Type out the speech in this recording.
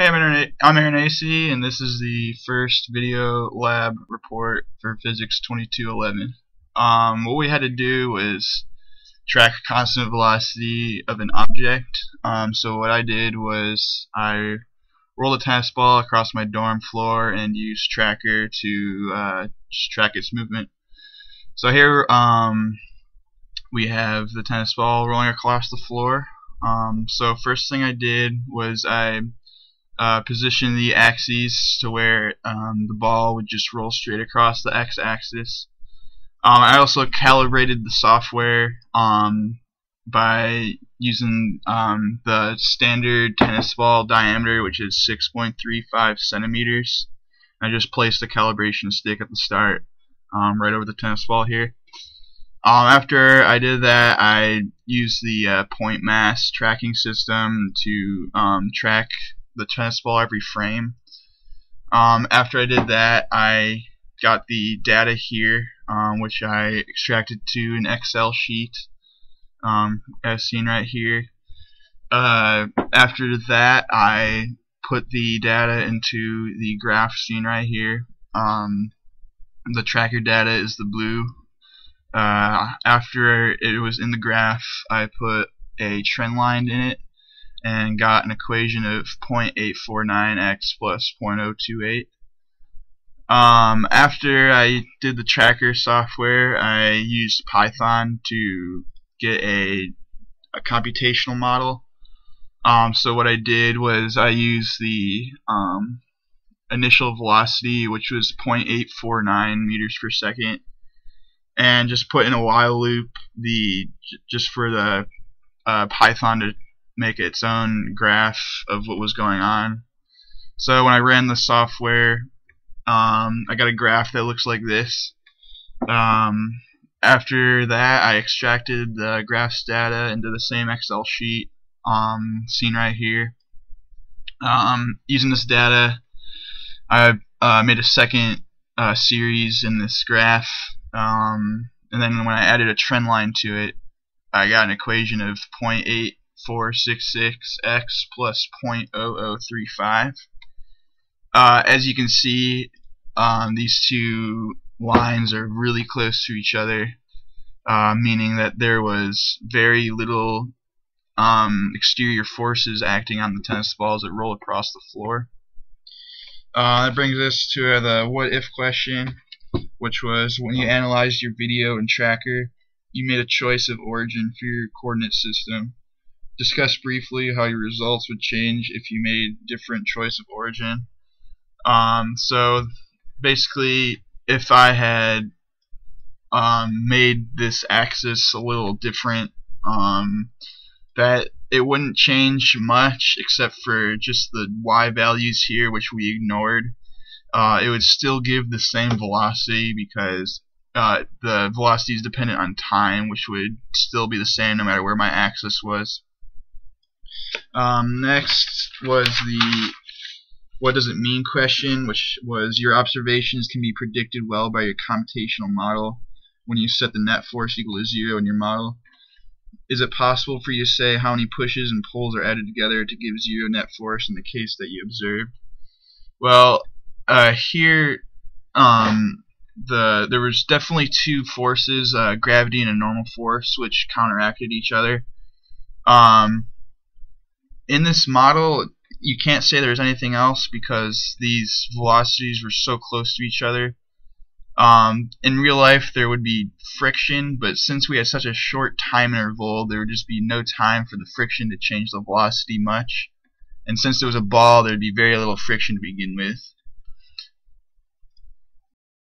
Hey, I'm Aaron Acee, and this is the first video lab report for Physics 2211. What we had to do was track constant velocity of an object. So what I did was I rolled a tennis ball across my dorm floor and used Tracker to just track its movement. So here we have the tennis ball rolling across the floor. So first thing I did was I position the axes to where the ball would just roll straight across the x-axis. I also calibrated the software by using the standard tennis ball diameter, which is 6.35 centimeters. I just placed the calibration stick at the start, right over the tennis ball here. After I did that, I used the point mass tracking system to track the tennis ball every frame. After I did that, I got the data here, which I extracted to an Excel sheet, as seen right here. After that, I put the data into the graph seen right here. The tracker data is the blue. After it was in the graph, I put a trend line in it and got an equation of 0.849x plus 0.028. After I did the tracker software, I used Python to get a computational model. So what I did was I used the initial velocity, which was 0.849 meters per second, and just put in a while loop just for the Python to make its own graph of what was going on. So when I ran the software, I got a graph that looks like this. After that, I extracted the graph's data into the same Excel sheet seen right here. Using this data, I made a second series in this graph, and then when I added a trend line to it, I got an equation of 0.8466x plus 0.0035. As you can see, these two lines are really close to each other, meaning that there was very little exterior forces acting on the tennis balls that roll across the floor. That brings us to the what if question, which was when you analyzed your video and tracker, you made a choice of origin for your coordinate system. Discuss briefly how your results would change if you made different choice of origin. So basically, if I had made this axis a little different, that it wouldn't change much except for just the y values here, which we ignored. It would still give the same velocity because the velocity is dependent on time, which would still be the same no matter where my axis was. Next was the what does it mean question, which was your observations can be predicted well by your computational model when you set the net force equal to 0 in your model. Is it possible for you to say how many pushes and pulls are added together to give 0 net force in the case that you observed? Well, here there was definitely two forces, gravity and a normal force, which counteracted each other. In this model, you can't say there's anything else because these velocities were so close to each other. In real life, there would be friction, but since we had such a short time interval, there would just be no time for the friction to change the velocity much. And since there was a ball, there would be very little friction to begin with.